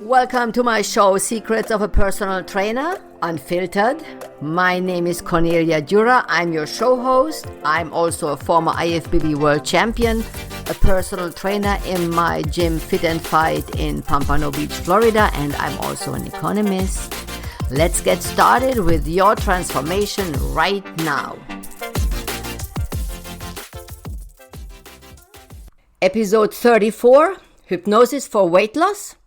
Welcome to my show, Secrets of a Personal Trainer, Unfiltered. My name is Cornelia Dura. I'm your show host. I'm also a former IFBB World Champion, a personal trainer in my gym Fit and Fight in Pompano Beach, Florida, and I'm also an economist. Let's get started with your transformation right now. Episode 34, Hypnosis for Weight Loss.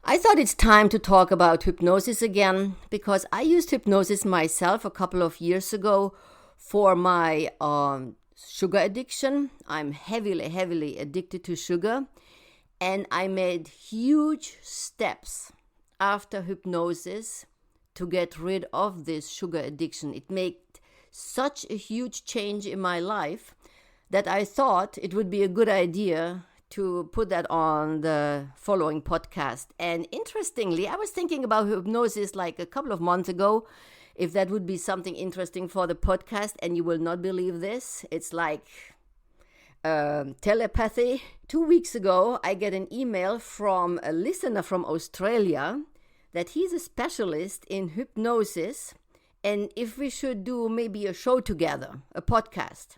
I thought it's time to talk about hypnosis again because I used hypnosis myself a couple of years ago for my sugar addiction. I'm heavily addicted to sugar, and I made huge steps after hypnosis to get rid of this sugar addiction. It made such a huge change in my life that I thought it would be a good idea to put that on the following podcast. And interestingly, I was thinking about hypnosis like a couple of months ago, if that would be something interesting for the podcast, and you will not believe this. It's like telepathy. 2 weeks ago, I get an email from a listener from Australia that he's a specialist in hypnosis, and if we should do maybe a show together, a podcast.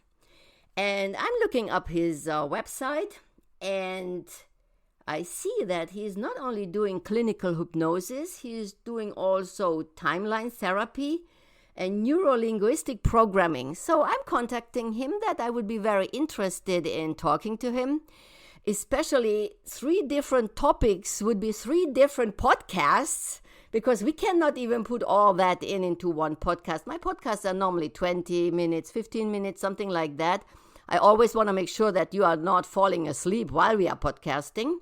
And I'm looking up his website, and I see that he's not only doing clinical hypnosis, he's doing also timeline therapy and neuro-linguistic programming. So I'm contacting him that I would be very interested in talking to him. Especially 3 different topics would be 3 different podcasts, because we cannot even put all that into one podcast. My podcasts are normally 20 minutes, 15 minutes, something like that. I always want to make sure that you are not falling asleep while we are podcasting.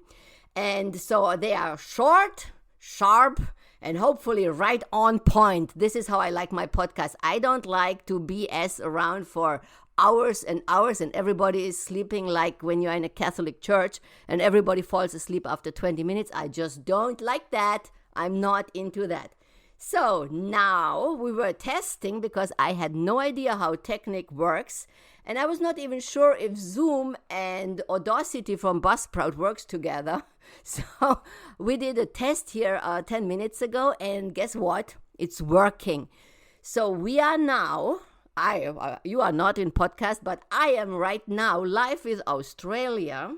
And so they are short, sharp, and hopefully right on point. This is how I like my podcast. I don't like to BS around for hours and hours and everybody is sleeping like when you're in a Catholic church and everybody falls asleep after 20 minutes. I just don't like that. I'm not into that. So now we were testing because I had no idea how Technic works. And I was not even sure if Zoom and Audacity from Buzzsprout works together. So we did a test here 10 minutes ago, and guess what? It's working. So we are now, you are not in podcast, but I am right now live with Australia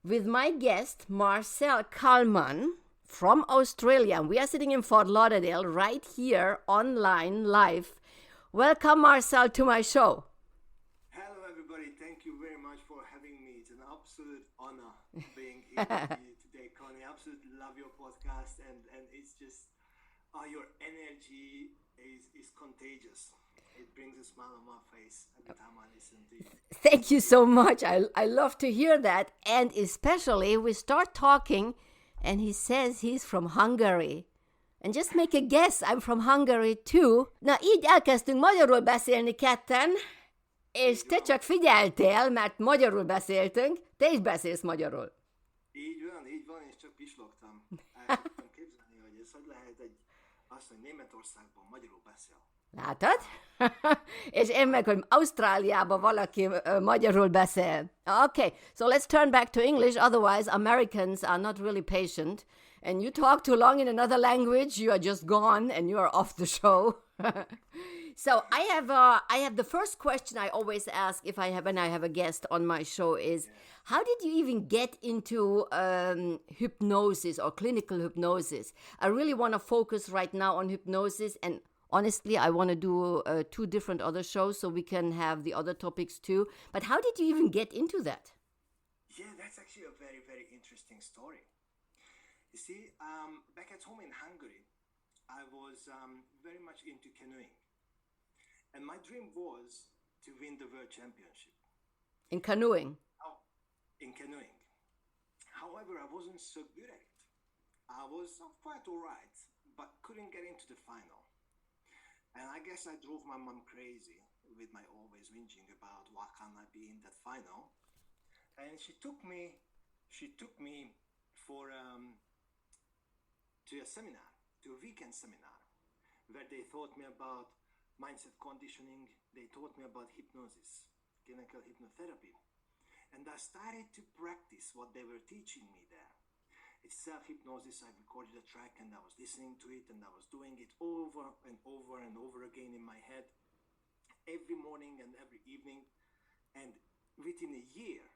with my guest, Marcel Kalman from Australia. We are sitting in Fort Lauderdale right here online live. Welcome, Marcel, to my show. Thank you very much for having me. It's an absolute honor being here with you today, Connie. I absolutely love your podcast, and it's just your energy is contagious. It brings a smile on my face every time I listen to you. Thank you so much. I love to hear that, and especially we start talking and he says he's from Hungary. And just make a guess, I'm from Hungary too. Na, így elkezdtünk magyarul beszélni ketten, és te csak figyeltél, mert magyarul beszéltünk, te is beszélsz magyarul. Így van, és csak pislogtam. El tudtam képzelni, hogy ez hogy lehet azt, hogy Németországban magyarul beszél. Látod? És én meg, hogy Ausztráliában valaki magyarul beszél. Okay, so let's turn back to English, otherwise Americans are not really patient. And you talk too long in another language, you are just gone and you are off the show. So I have the first question I always ask when I have a guest on my show is, how did you even get into hypnosis or clinical hypnosis? I really want to focus right now on hypnosis, and honestly, I want to do 2 different other shows so we can have the other topics too. But how did you even get into that? Yeah, that's actually a very, very interesting story. You see, back at home in Hungary, I was very much into canoeing. And my dream was to win the world championship. In canoeing? Oh, in canoeing. However, I wasn't so good at it. I was quite all right, but couldn't get into the final. And I guess I drove my mom crazy with my always whinging about why can't I be in that final. And she took me for to a seminar, to a weekend seminar, where they taught me about mindset conditioning. They taught me about hypnosis, clinical hypnotherapy. And I started to practice what they were teaching me there. It's self-hypnosis. I recorded a track and I was listening to it and I was doing it over and over and over again in my head every morning and every evening. And within a year,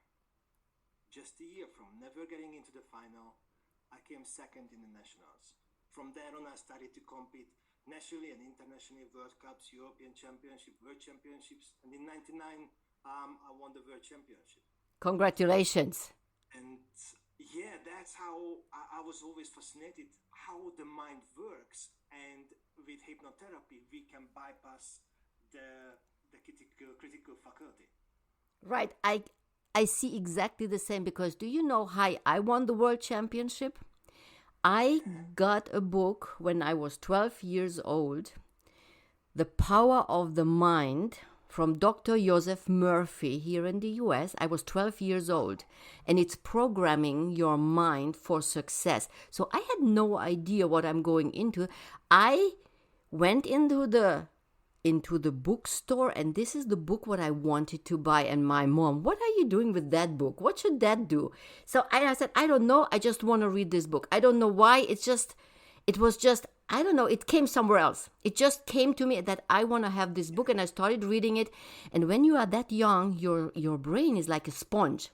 just a year from never getting into the final, I came second in the nationals. From there on, I started to compete nationally and internationally, World Cups, European Championship, World Championships. And in 99, I won the World Championship. Congratulations. And yeah, that's how I was always fascinated how the mind works. And with hypnotherapy, we can bypass the critical faculty. Right. I see exactly the same, because do you know how I won the World Championship? I got a book when I was 12 years old, The Power of the Mind, from Dr. Joseph Murphy here in the US. I was 12 years old, and it's programming your mind for success. So I had no idea what I'm going into. I went into the bookstore, and this is the book what I wanted to buy. And my mom, what are you doing with that book? What should that do? So I said, I don't know. I just want to read this book. I don't know why. It was just, I don't know. It came somewhere else. It just came to me that I want to have this book, and I started reading it. And when you are that young, your brain is like a sponge.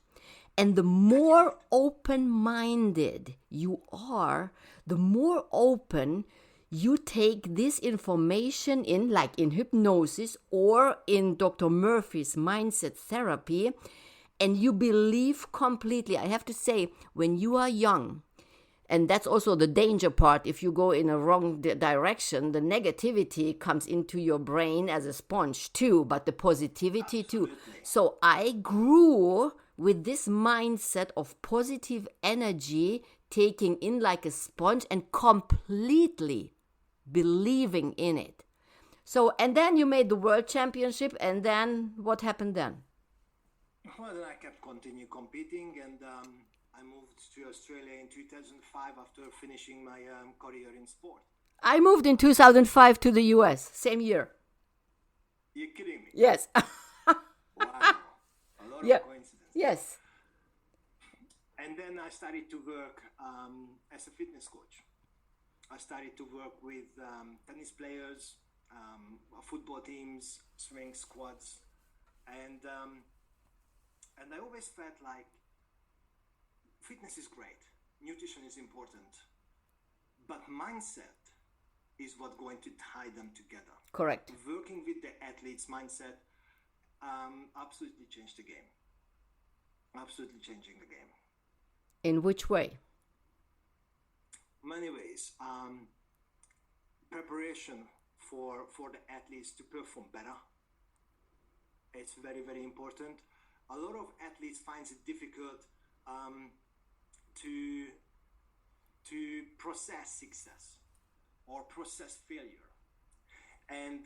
And the more open-minded you are, the more open you take this information in, like in hypnosis or in Dr. Murphy's mindset therapy, and you believe completely. I have to say, when you are young, and that's also the danger part, if you go in a wrong direction, the negativity comes into your brain as a sponge too, but the positivity too. So I grew with this mindset of positive energy, taking in like a sponge and completely believing in it. So, and then you made the World Championship, and then what happened then? Well, then I kept continuing competing, and I moved to Australia in 2005 after finishing my career in sport. I moved in 2005 to the US, same year. You're kidding me? Yes. Wow. A lot of coincidence. Yes. And then I started to work as a fitness coach. I started to work with tennis players, football teams, swimming squads, and I always felt like fitness is great, nutrition is important, but mindset is what's going to tie them together. Correct. Working with the athlete's mindset absolutely changed the game. Absolutely changing the game. In which way? Many ways. Preparation for the athletes to perform better. It's very, very important. A lot of athletes find it difficult to process success or process failure. And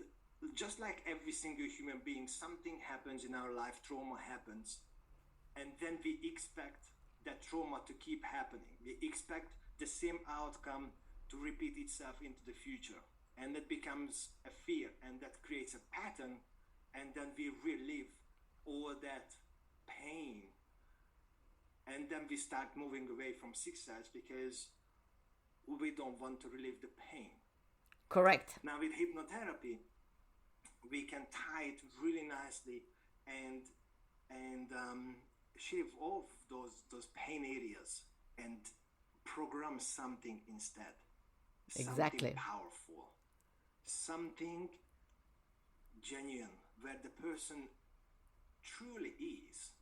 just like every single human being, something happens in our life, trauma happens, and then we expect that trauma to keep happening. We expect the same outcome to repeat itself into the future, and that becomes a fear, and that creates a pattern, and then we relive all that pain, and then we start moving away from success because we don't want to relive the pain. Correct. Now with hypnotherapy, we can tie it really nicely and shave off those pain areas and program something instead. Exactly. Something powerful, something genuine, where the person truly is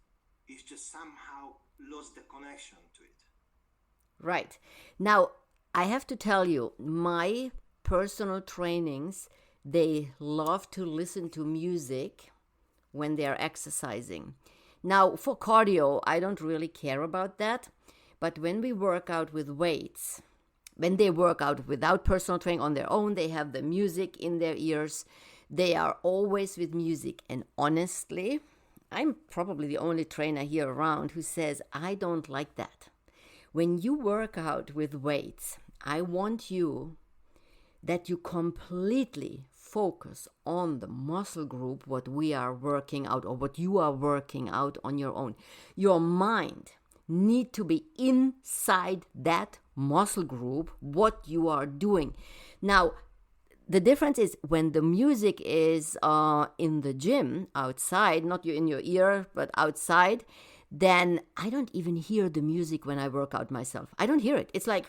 just somehow lost the connection to it. Right. Now, I have to tell you, my personal trainings, they love to listen to music when they are exercising. Now, for cardio, I don't really care about that. But when we work out with weights, when they work out without personal training on their own, they have the music in their ears. They are always with music. And honestly, I'm probably the only trainer here around who says, I don't like that. When you work out with weights, I want you that you completely focus on the muscle group, what we are working out or what you are working out on your own. Your mind need to be inside that muscle group, what you are doing. Now, the difference is when the music is in the gym, outside, not in your ear, but outside, then I don't even hear the music when I work out myself. I don't hear it. It's like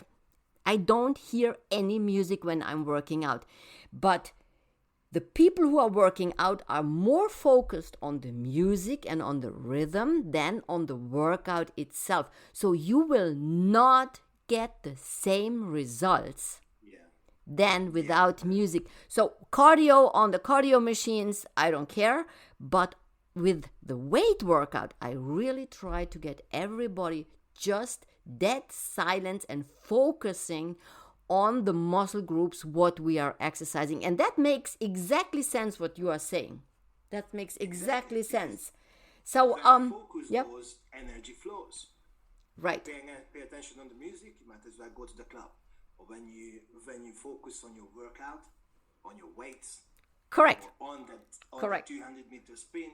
I don't hear any music when I'm working out. But the people who are working out are more focused on the music and on the rhythm than on the workout itself. So you will not get the same results than without music. So cardio, on the cardio machines, I don't care. But with the weight workout, I really try to get everybody just dead silent and focusing on the muscle groups, what we are exercising. And that makes exactly sense what you are saying. That makes exactly sense. So, focus yep. goes, energy flows. Right. Pay attention on the music, you might as well go to the club. Or when you focus on your workout, on your weights, Correct. or on Correct. the 200-meter sprint,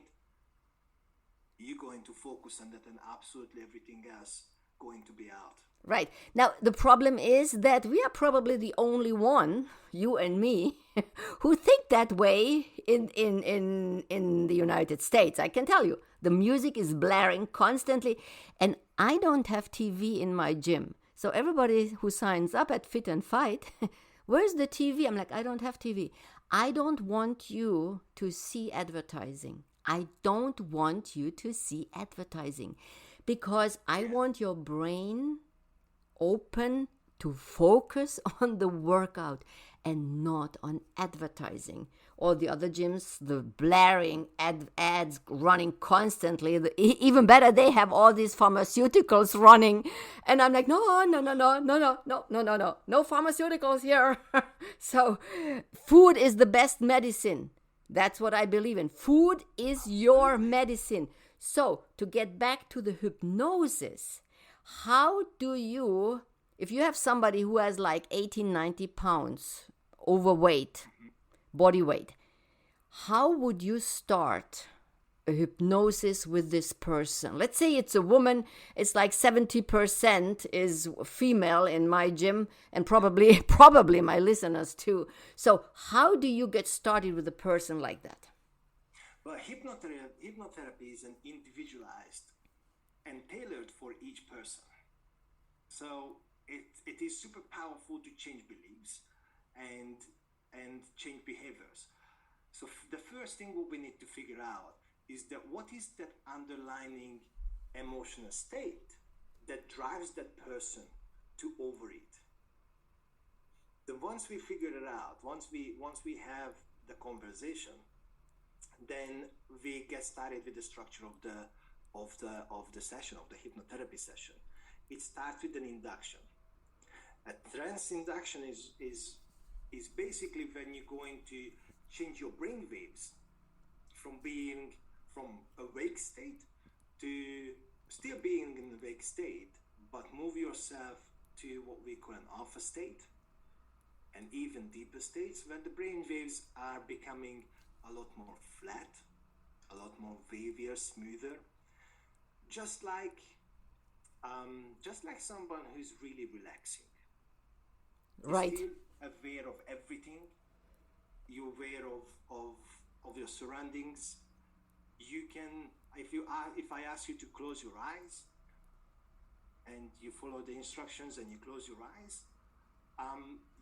you're going to focus on that, and absolutely everything else going to be out. Right. Now, the problem is that we are probably the only one, you and me, who think that way in the United States. I can tell you, the music is blaring constantly, and I don't have TV in my gym. So everybody who signs up at Fit and Fight, where's the TV? I'm like, I don't have TV. I don't want you to see advertising. I don't want you to see advertising because I want your brain open to focus on the workout and not on advertising. All the other gyms, the blaring ads running constantly. Even better, they have all these pharmaceuticals running. And I'm like, no pharmaceuticals here. So food is the best medicine. That's what I believe in. Food is your medicine. So to get back to the hypnosis, how do you, if you have somebody who has like 18, 90 pounds overweight, body weight, how would you start a hypnosis with this person? Let's say it's a woman, it's like 70% is female in my gym, and probably my listeners too. So how do you get started with a person like that? Well, hypnotherapy is an individualized and tailored for each person. So it is super powerful to change beliefs and change behaviors. So the first thing what we need to figure out is that what is that underlying emotional state that drives that person to overeat. Then once we figure it out, once we have the conversation, then we get started with the structure of the session, of the hypnotherapy session. It starts with an induction. A trance induction is basically when you're going to change your brain waves from awake state to still being in the awake state, but move yourself to what we call an alpha state and even deeper states where the brain waves are becoming a lot more flat, a lot more wavier, smoother, just like someone who's really relaxing. Right. You're still aware of everything. You're aware of your surroundings. You can, if I ask you to close your eyes and you follow the instructions and you close your eyes,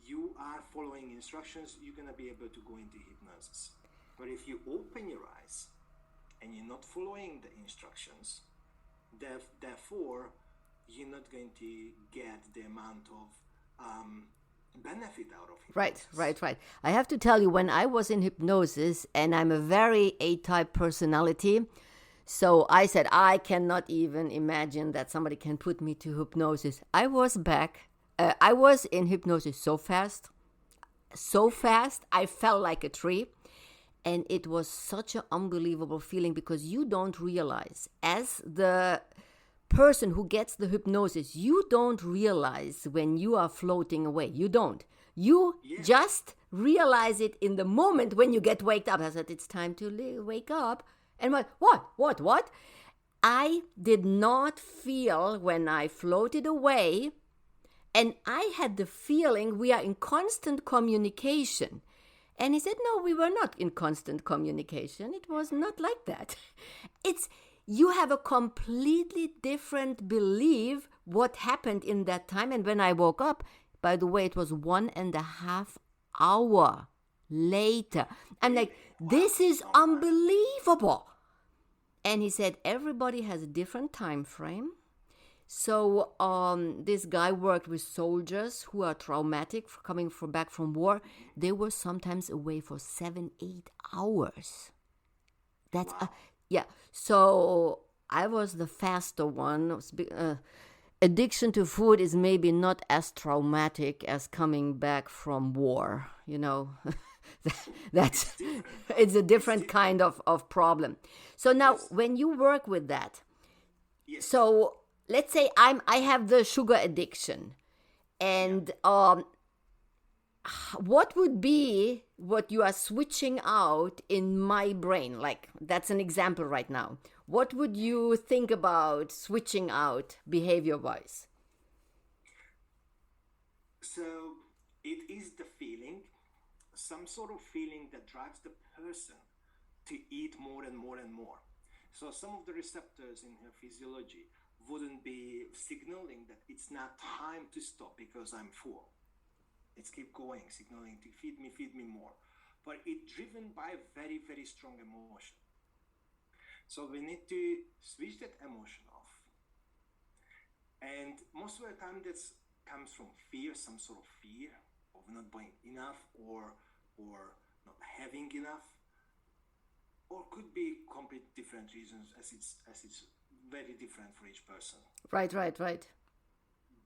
you are following instructions, you're going to be able to go into hypnosis. But if you open your eyes and you're not following the instructions, therefore, you're not going to get the amount of benefit out of hypnosis. Right. I have to tell you, when I was in hypnosis, and I'm a very A-type personality, so I said, I cannot even imagine that somebody can put me to hypnosis. I was in hypnosis so fast, I felt like a tree. And it was such an unbelievable feeling because you don't realize, as the person who gets the hypnosis, you don't realize when you are floating away. You don't. You just realize it in the moment when you get waked up. I said, it's time to wake up. And what? I did not feel when I floated away, and I had the feeling we are in constant communication. And he said, no, we were not in constant communication. It was not like that. You have a completely different belief what happened in that time. And when I woke up, by the way, it was 1.5 hours later. I'm like, this is unbelievable. And he said, everybody has a different time frame. So this guy worked with soldiers who are traumatic coming back from war. They were sometimes away for 7-8 hours. That's Wow. yeah. So I was the faster one. Addiction to food is maybe not as traumatic as coming back from war. That's it's a different kind of problem. So now, when you work with that, Yes. so let's say I have the sugar addiction, and what would be what you are switching out in my brain? Like, that's an example right now. What would you think about switching out behavior-wise? So it is the feeling, some sort of feeling that drives the person to eat more and more and more. So some of the receptors in her physiology wouldn't be signaling that it's not time to stop because I'm full. It's keep going, signaling to feed me more. But it's driven by very, very strong emotion. So we need to switch that emotion off. And most of the time that comes from fear, some sort of fear of not buying enough or not having enough, or could be complete different reasons as it's very different for each person. Right.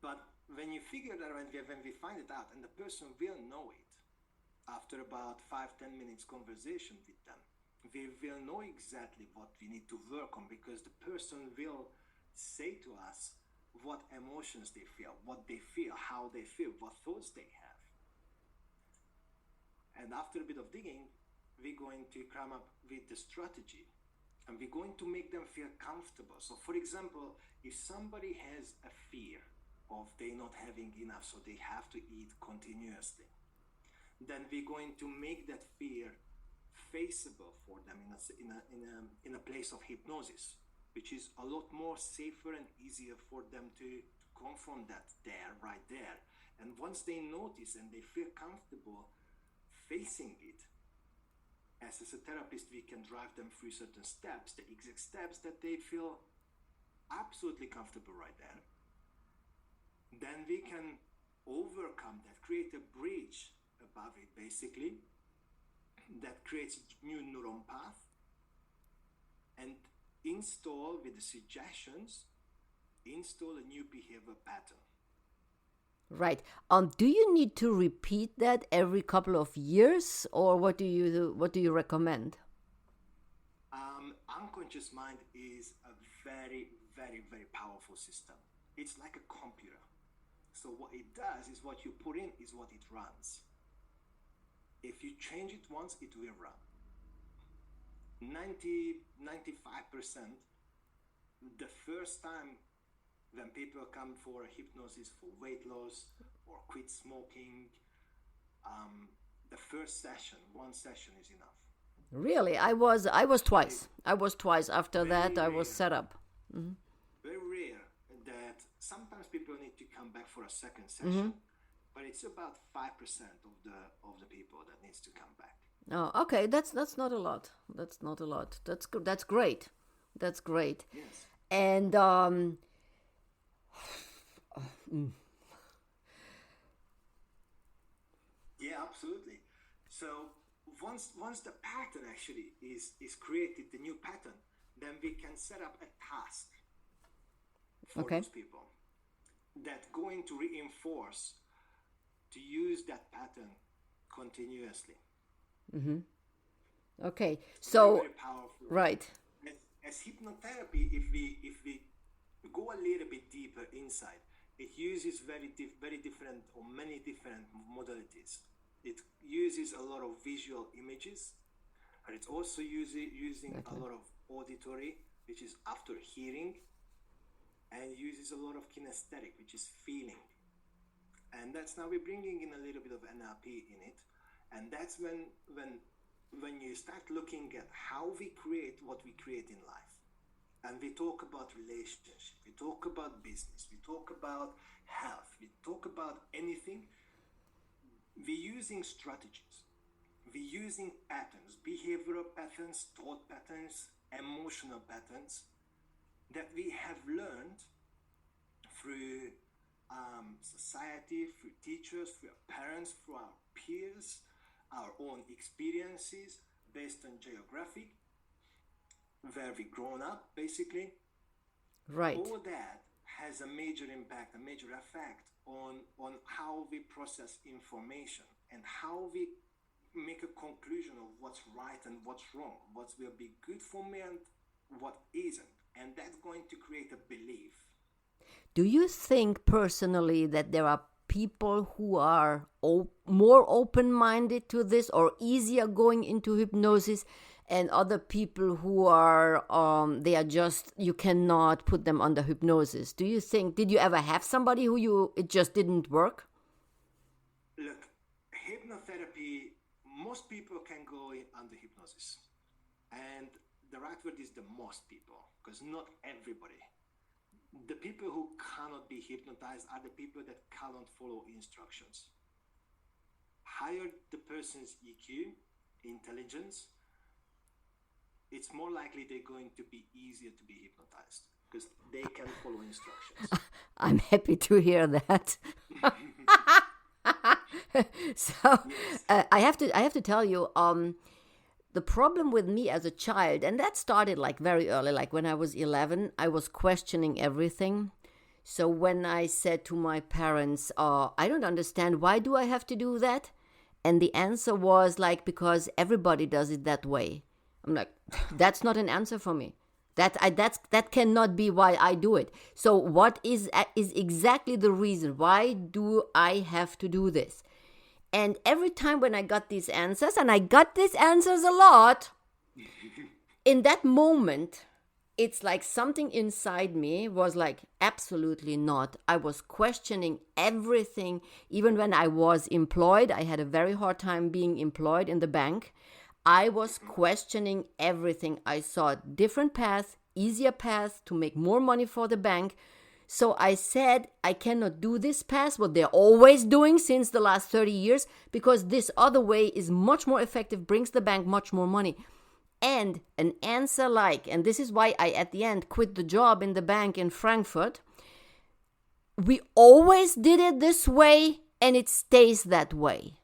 But when you figure that, when we find it out, and the person will know it after about 5-10 minutes conversation with them, we will know exactly what we need to work on, because the person will say to us what emotions they feel, what they feel, how they feel, what thoughts they have. And after a bit of digging, we're going to come up with the strategy, and we're going to make them feel comfortable. So for example, if somebody has a fear of they not having enough, so they have to eat continuously, then we're going to make that fear faceable for them in a place of hypnosis, which is a lot more safer and easier for them to confront that right there. And once they notice and they feel comfortable facing it, as a therapist, we can drive them through certain steps, the exact steps that they feel absolutely comfortable right there. Then we can overcome that, create a bridge above it, basically, that creates a new neuron path, and install with the suggestions, install a new behavior pattern. Right. Do you need to repeat that every couple of years, or what do you recommend? Unconscious mind is a very, very, very powerful system. It's like a computer. So what it does is what you put in is what it runs. If you change it once, it will run. 95%, the first time when people come for hypnosis for weight loss or quit smoking, the first session, one session is enough. Really? I was twice. I was twice. After that, I was set up. Mm-hmm. Very rare that sometimes people need to come back for a second session, but it's about 5% of the people that needs to come back. Oh, okay. That's not a lot. That's not a lot. That's good. That's great. That's great. Yes. And Yeah, absolutely. So once the pattern actually is created, the new pattern, then we can set up a task for those people that going to reinforce to use that pattern continuously. Mm-hmm. Okay. So very, very powerful. Right. As hypnotherapy, if we go a little bit deeper inside, it uses very different or many different modalities. It uses a lot of visual images, but it's also using a lot of auditory which is after hearing, and uses a lot of kinesthetic, which is feeling. And that's now we're bringing in a little bit of NLP in it. And that's when you start looking at how we create what we create in life. And we talk about relationship, we talk about business, we talk about health, we talk about anything. We're using strategies, we're using patterns, behavioral patterns, thought patterns, emotional patterns that we have learned through society, through teachers, through our parents, through our peers, our own experiences based on geography, where we grown up, basically. Right. All that has a major impact, a major effect on how we process information and how we make a conclusion of what's right and what's wrong, what will be good for me and what isn't. And that's going to create a belief. Do you think personally that there are people who are more open-minded to this or easier going into hypnosis, and other people who are they are just, you cannot put them under hypnosis? Do you think, did you ever have somebody who it just didn't work? Look, hypnotherapy, most people can go under hypnosis. And the right word is the most people, because not everybody. The people who cannot be hypnotized are the people that cannot follow instructions. Higher the person's EQ, intelligence, it's more likely they're going to be easier to be hypnotized because they can follow instructions. I'm happy to hear that. So Yes. I have to tell you, the problem with me as a child, and that started like very early, like when I was 11, I was questioning everything. So when I said to my parents, I don't understand, why do I have to do that? And the answer was like, because everybody does it that way. I'm like, that's not an answer for me. That cannot be why I do it. So what is exactly the reason? Why do I have to do this? And every time when I got these answers, and I got these answers a lot, in that moment, it's like something inside me was like, absolutely not. I was questioning everything. Even when I was employed, I had a very hard time being employed in the bank. I was questioning everything. I saw different paths, easier paths to make more money for the bank. So I said, I cannot do this path, what they're always doing since the last 30 years, because this other way is much more effective, brings the bank much more money. And an answer like, and this is why I at the end quit the job in the bank in Frankfurt, we always did it this way and it stays that way.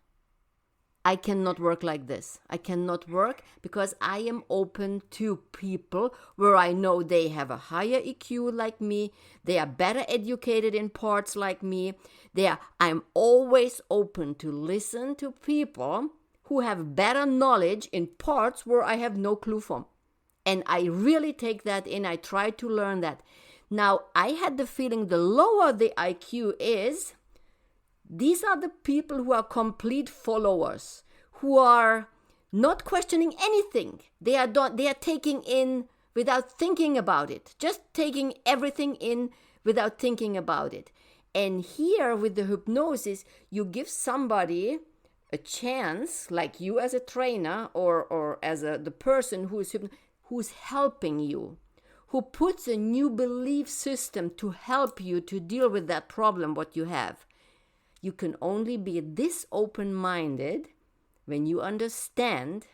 I cannot work like this. I cannot work because I am open to people where I know they have a higher EQ like me. They are better educated in parts like me. I'm always open to listen to people who have better knowledge in parts where I have no clue from. And I really take that in. I try to learn that. Now, I had the feeling the lower the IQ is, these are the people who are complete followers, who are not questioning anything. They are taking in without thinking about it, just taking everything in without thinking about it. And here with the hypnosis, you give somebody a chance, like you as a trainer or as the person who's helping you, who puts a new belief system to help you to deal with that problem what you have. You can only be this open-minded when you understand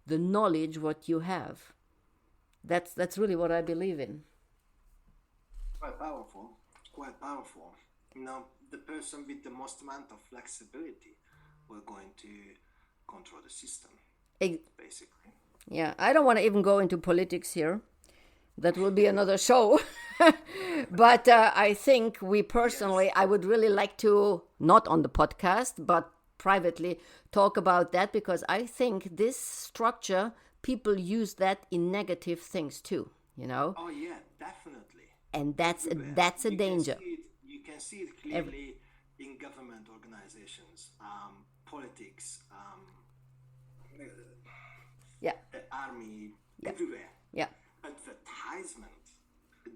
the knowledge what you have. That's really what I believe in. Quite powerful. Quite powerful. Now, the person with the most amount of flexibility will going to control the system, basically. Yeah, I don't want to even go into politics here. That will be another show. But I think we personally, I would really like to, not on the podcast, but privately talk about that, because I think this structure, people use that in negative things too, you know? Oh yeah, definitely. And that's a danger. You can see it clearly in government organizations, politics, Yeah. army, everywhere. Yeah. advertisement,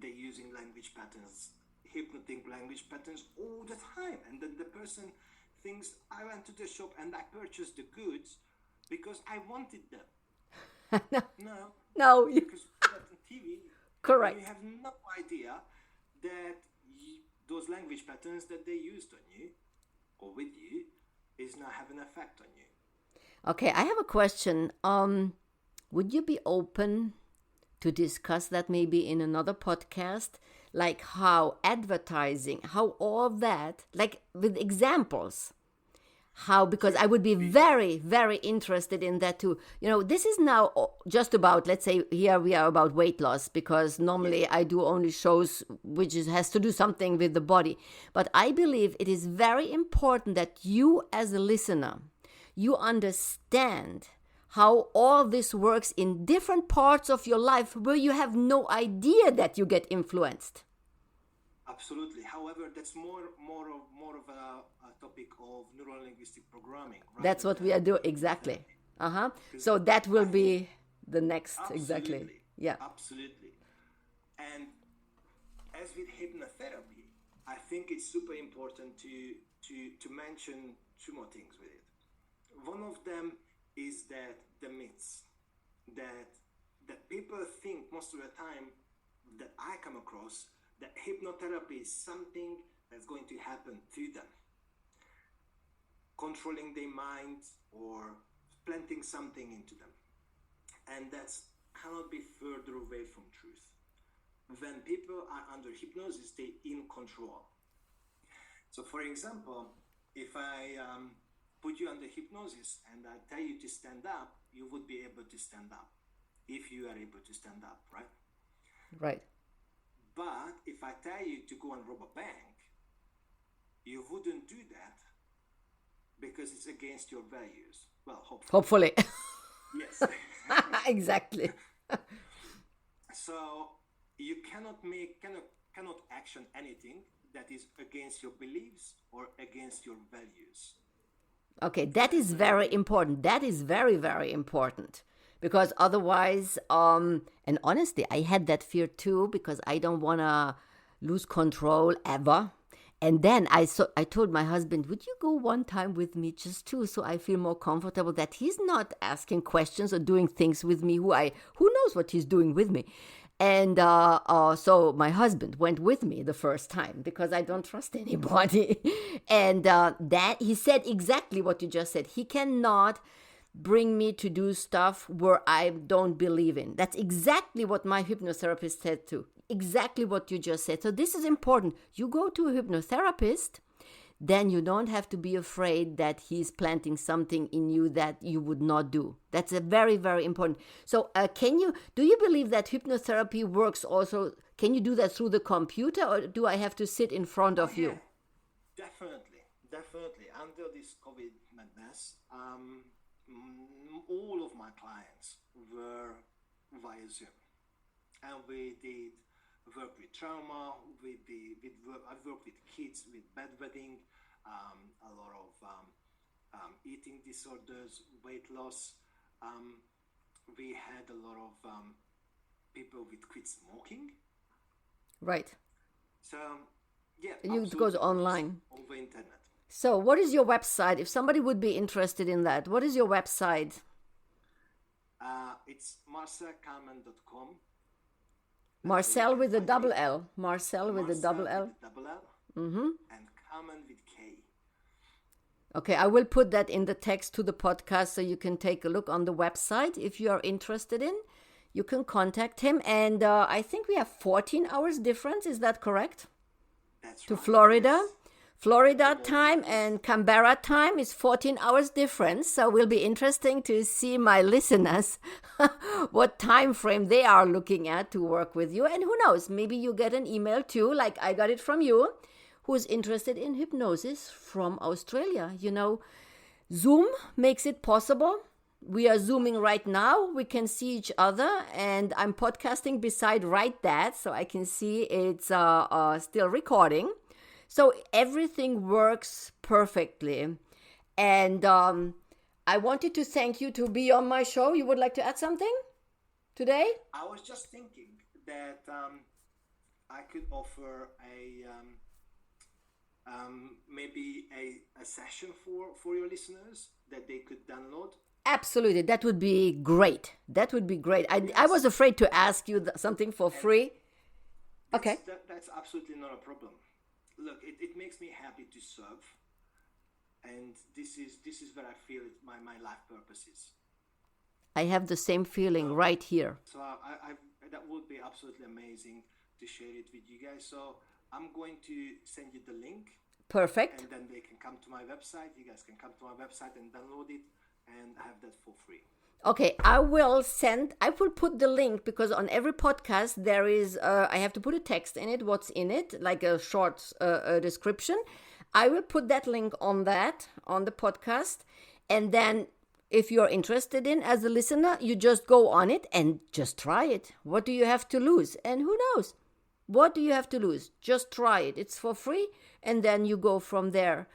they're using language patterns, hypnotic language patterns all the time. And then the person thinks, I went to the shop and I purchased the goods because I wanted them. No. Because you put it on TV. Correct. You have no idea that those language patterns that they used on you or with you is now having an effect on you. Okay, I have a question. Would you be open to discuss that maybe in another podcast? Like how advertising, how all that, like with examples. How, because I would be very, very interested in that too. You know, this is now just about, let's say here we are about weight loss, because normally I do only shows which has to do something with the body. But I believe it is very important that you as a listener, you understand how all this works in different parts of your life where you have no idea that you get influenced. Absolutely. However, that's more of a topic of neuro-linguistic programming. That's what we are doing, exactly. So that will be the next, absolutely, exactly. Yeah. Absolutely. And as with hypnotherapy, I think it's super important to mention two more things with it. One of them is that the myths that people think most of the time that I come across, that hypnotherapy is something that's going to happen to them. Controlling their mind or planting something into them. And that cannot be further away from truth. When people are under hypnosis, they're in control. So for example, if I put you under hypnosis and I tell you to stand up, you would be able to stand up. If you are able to stand up, right? Right. But if I tell you to go and rob a bank, you wouldn't do that because it's against your values. Well, hopefully. Yes. Exactly. So you cannot action anything that is against your beliefs or against your values. Okay, that is very important. That is very, very important. Because otherwise, and honestly, I had that fear too, because I don't want to lose control ever. And then I told my husband, would you go one time with me just too, so I feel more comfortable that he's not asking questions or doing things with me who knows what he's doing with me. And so my husband went with me the first time because I don't trust anybody. And that he said exactly what you just said. He cannot bring me to do stuff where I don't believe in. That's exactly what my hypnotherapist said too. Exactly what you just said. So this is important. You go to a hypnotherapist, then you don't have to be afraid that he's planting something in you that you would not do. That's a very, very important. So do you believe that hypnotherapy works also? Can you do that through the computer, or do I have to sit in front of you? Definitely. Under this COVID madness, all of my clients were via Zoom. And we did work with trauma, I've worked with kids with bedwetting, a lot of eating disorders, weight loss. We had a lot of people with quit smoking. Right. So, yeah. It goes online. Over internet. So what is your website? If somebody would be interested in that, what is your website? It's marcelkalman.com. Marcel with a double L. Marcel with a double L. Mm-hmm. And Kalman with K. Okay, I will put that in the text to the podcast so you can take a look on the website. If you are interested in, you can contact him. And I think we have 14 hours difference. Is that correct? That's to right. Florida. Yes. Florida time and Canberra time is 14 hours difference. So it will be interesting to see my listeners what time frame they are looking at to work with you. And who knows, maybe you get an email too, like I got it from you, who's interested in hypnosis from Australia. You know, Zoom makes it possible. We are Zooming right now. We can see each other, and I'm podcasting beside right that, so I can see it's still recording. So everything works perfectly. And I wanted to thank you to be on my show. You would like to add something today? I was just thinking that I could offer maybe a session for your listeners that they could download. Absolutely. That would be great. That would be great. I was afraid to ask you something for free. Okay. That's absolutely not a problem. Look, it makes me happy to serve. And this is where I feel my life purpose is. I have the same feeling right here. So I that would be absolutely amazing to share it with you guys. So I'm going to send you the link. Perfect. And then they can come to my website. You guys can come to my website and download it and have that for free. Okay, I will put the link, because on every podcast there is, I have to put a text in it, what's in it, like a short description. I will put that link on the podcast. And then if you're interested in, as a listener, you just go on it and just try it. What do you have to lose? And who knows? What do you have to lose? Just try it. It's for free. And then you go from there.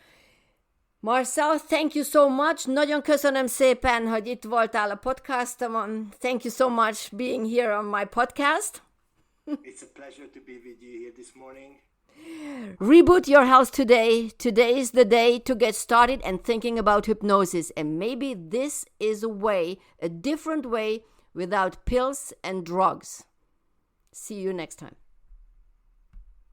Marcel, thank you so much. Nagyon köszönöm szépen, hogy itt voltál a podcastomon. Thank you so much being here on my podcast. It's a pleasure to be with you here this morning. Reboot your health today. Today is the day to get started and thinking about hypnosis. And maybe this is a different way without pills and drugs. See you next time.